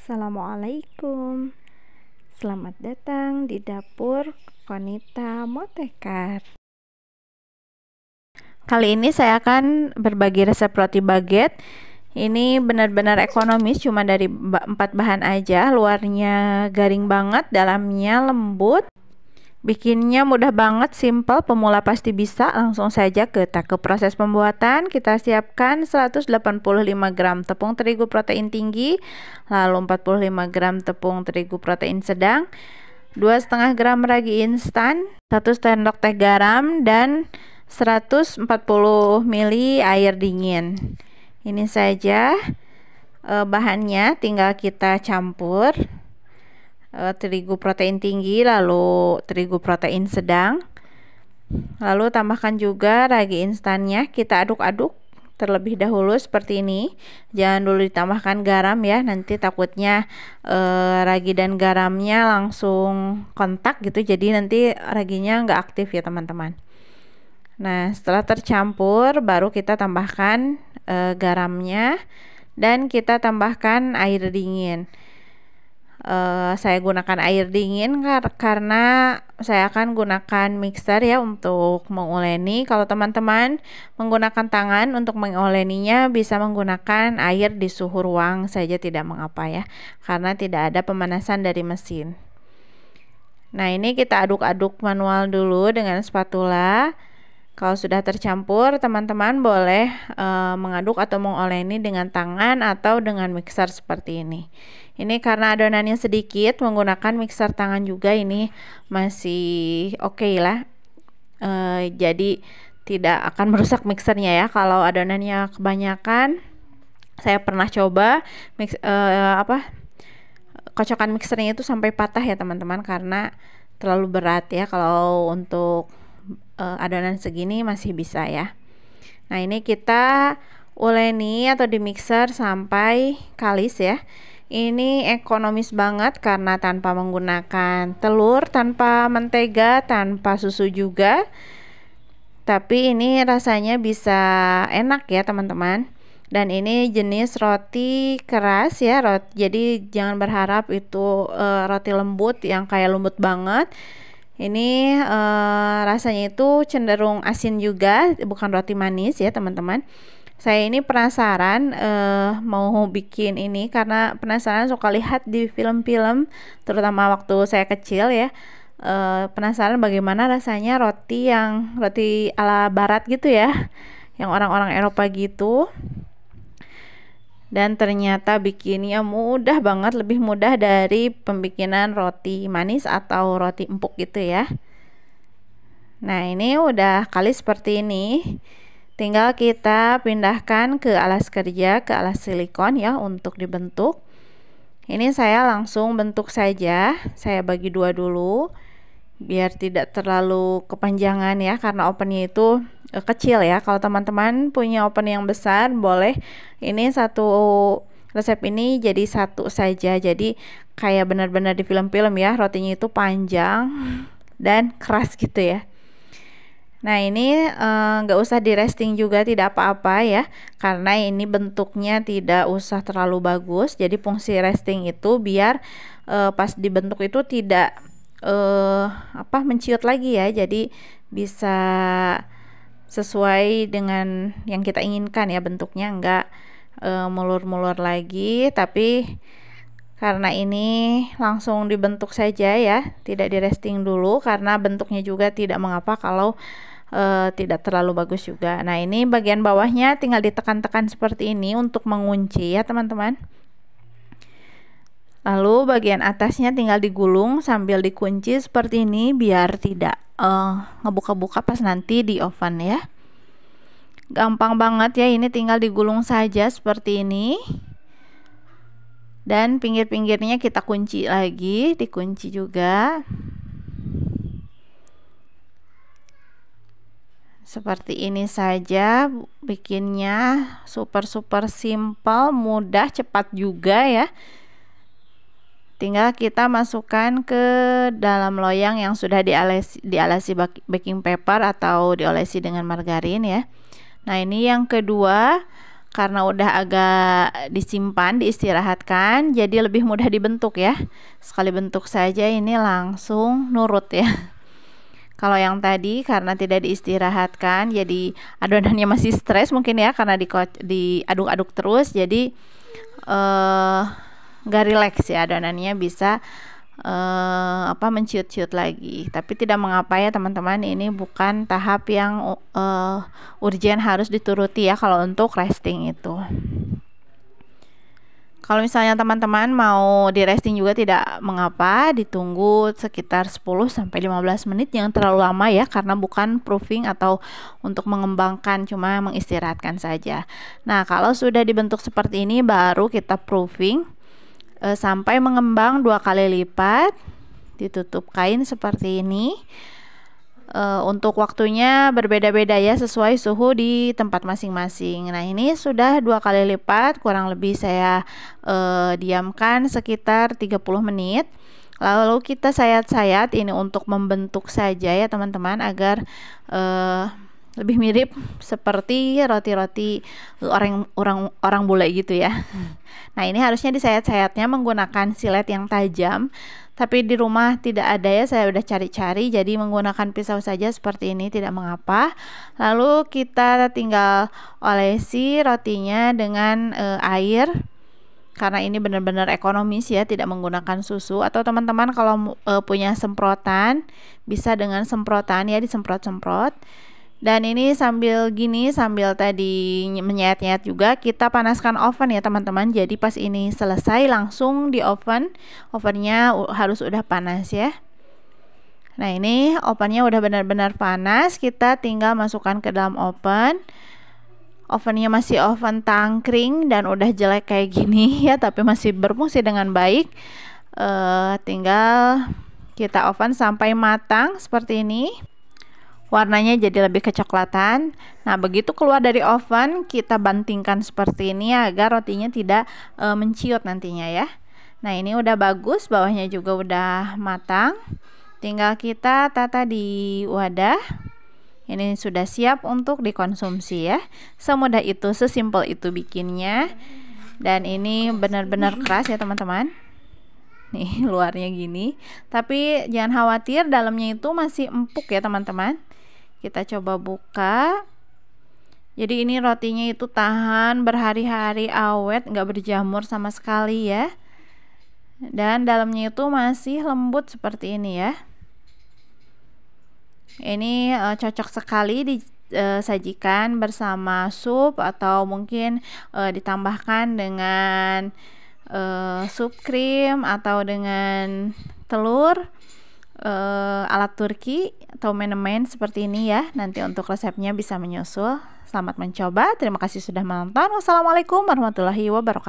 Assalamualaikum. Selamat datang di dapur Konita Motekar. Kali ini saya akan berbagi resep roti baguette. Ini benar-benar ekonomis, cuma dari 4 bahan aja. Luarnya garing banget, dalamnya lembut. Bikinnya mudah banget, simple, pemula pasti bisa. Langsung saja kita ke proses pembuatan. Kita siapkan 185 gram tepung terigu protein tinggi, lalu 45 gram tepung terigu protein sedang, 2,5 gram ragi instan, 1 sendok teh garam, dan 140 ml air dingin. Ini saja bahannya, tinggal kita campur. Terigu protein tinggi, lalu terigu protein sedang, lalu tambahkan juga ragi instannya. Kita aduk-aduk terlebih dahulu seperti ini. Jangan dulu ditambahkan garam ya, nanti takutnya ragi dan garamnya langsung kontak gitu, jadi nanti raginya nggak aktif ya teman-teman. Nah, setelah tercampur baru kita tambahkan garamnya dan kita tambahkan air dingin. Saya gunakan air dingin karena saya akan gunakan mixer ya untuk menguleni. Kalau teman-teman menggunakan tangan untuk menguleninya, bisa menggunakan air di suhu ruang saja, tidak mengapa ya, karena tidak ada pemanasan dari mesin. Nah, ini kita aduk-aduk manual dulu dengan spatula. Kalau sudah tercampur, teman-teman boleh mengaduk atau mengoleni dengan tangan atau dengan mixer seperti ini. Ini karena adonannya sedikit, menggunakan mixer tangan juga ini masih oke lah. Jadi tidak akan merusak mixernya ya. Kalau adonannya kebanyakan, saya pernah coba kocokan mixernya itu sampai patah ya teman-teman, karena terlalu berat ya. Kalau untuk adonan segini masih bisa ya. Nah, ini kita uleni atau di mixer sampai kalis ya. Ini ekonomis banget karena tanpa menggunakan telur, tanpa mentega, tanpa susu juga. Tapi ini rasanya bisa enak ya teman-teman. Dan ini jenis roti keras ya, jadi jangan berharap itu roti lembut yang kayak lembut banget. Ini rasanya itu cenderung asin juga, bukan roti manis ya teman-teman. Saya ini penasaran mau bikin ini karena penasaran, suka lihat di film-film terutama waktu saya kecil ya. Penasaran bagaimana rasanya roti ala barat gitu ya, yang orang-orang Eropa gitu. Dan ternyata bikinnya mudah banget, lebih mudah dari pembikinan roti manis atau roti empuk gitu ya. Nah, ini udah kalis seperti ini. Tinggal kita pindahkan ke alas kerja, ke alas silikon ya untuk dibentuk. Ini saya langsung bentuk saja. Saya bagi dua dulu biar tidak terlalu kepanjangan ya, karena ovennya itu kecil ya. Kalau teman-teman punya oven yang besar, boleh ini satu resep ini jadi satu saja. Jadi kayak benar-benar di film-film ya, rotinya itu panjang dan keras gitu ya. Nah, ini nggak usah di resting juga, tidak apa-apa ya, karena ini bentuknya tidak usah terlalu bagus. Jadi fungsi resting itu biar pas dibentuk itu tidak menciut lagi ya, jadi bisa sesuai dengan yang kita inginkan ya, bentuknya enggak mulur-mulur lagi. Tapi karena ini langsung dibentuk saja ya, tidak di resting dulu, karena bentuknya juga tidak mengapa kalau tidak terlalu bagus juga. Nah, ini bagian bawahnya tinggal ditekan-tekan seperti ini untuk mengunci ya teman-teman. Lalu bagian atasnya tinggal digulung sambil dikunci seperti ini biar tidak ngebuka-buka pas nanti di oven ya. Gampang banget ya, ini tinggal digulung saja seperti ini. Dan pinggir-pinggirnya kita kunci lagi, dikunci juga. Seperti ini saja bikinnya, super simple, mudah, cepat juga ya. Tinggal kita masukkan ke dalam loyang yang sudah dialasi baking paper atau diolesi dengan margarin ya. Nah, ini yang kedua karena udah agak disimpan, diistirahatkan, jadi lebih mudah dibentuk ya. Sekali bentuk saja ini langsung nurut ya. Kalau yang tadi karena tidak diistirahatkan, jadi adonannya masih stres mungkin ya, karena diaduk-aduk terus, jadi nggak rileks ya adonannya, bisa menciut-ciut lagi. Tapi tidak mengapa ya teman-teman, ini bukan tahap yang urgent harus dituruti ya kalau untuk resting itu. Kalau misalnya teman-teman mau di resting juga tidak mengapa, ditunggu sekitar 10-15 menit, jangan terlalu lama ya, karena bukan proofing atau untuk mengembangkan, cuma mengistirahatkan saja. Nah, kalau sudah dibentuk seperti ini baru kita proofing sampai mengembang 2 kali lipat, ditutup kain seperti ini. Untuk waktunya berbeda-beda ya, sesuai suhu di tempat masing-masing. Nah, ini sudah 2 kali lipat, kurang lebih saya diamkan sekitar 30 menit. Lalu kita sayat-sayat, ini untuk membentuk saja ya teman-teman, agar lebih mirip seperti roti-roti orang bule gitu ya. Nah, ini harusnya disayat-sayatnya menggunakan silet yang tajam, tapi di rumah tidak ada ya, saya udah cari-cari, jadi menggunakan pisau saja seperti ini tidak mengapa. Lalu kita tinggal olesi rotinya dengan air, karena ini benar-benar ekonomis ya, tidak menggunakan susu. Atau teman-teman kalau punya semprotan, bisa dengan semprotan ya, disemprot-semprot. Dan ini sambil tadi menyayat-nyayat juga, kita panaskan oven ya teman-teman. Jadi pas ini selesai langsung di oven, ovennya harus udah panas ya. Nah, ini ovennya udah benar-benar panas, kita tinggal masukkan ke dalam oven. Ovennya masih oven tangkring dan udah jelek kayak gini ya, tapi masih berfungsi dengan baik. Tinggal kita oven sampai matang seperti ini. Warnanya jadi lebih kecoklatan. Nah, begitu keluar dari oven, kita bantingkan seperti ini agar rotinya tidak menciut nantinya ya. Nah, ini udah bagus, bawahnya juga udah matang. Tinggal kita tata di wadah. Ini sudah siap untuk dikonsumsi ya. Semudah itu, sesimpel itu bikinnya. Dan ini benar-benar keras ya teman-teman. Nih, luarnya gini. Tapi jangan khawatir, dalamnya itu masih empuk ya teman-teman. Kita coba buka. Jadi ini rotinya itu tahan berhari-hari, awet, nggak berjamur sama sekali ya. Dan dalamnya itu masih lembut seperti ini ya. Ini cocok sekali disajikan bersama sup, atau mungkin ditambahkan dengan sup krim atau dengan telur ala Turki atau menemen seperti ini ya. Nanti untuk resepnya bisa menyusul. Selamat mencoba. Terima kasih sudah menonton. Wassalamualaikum warahmatullahi wabarakatuh.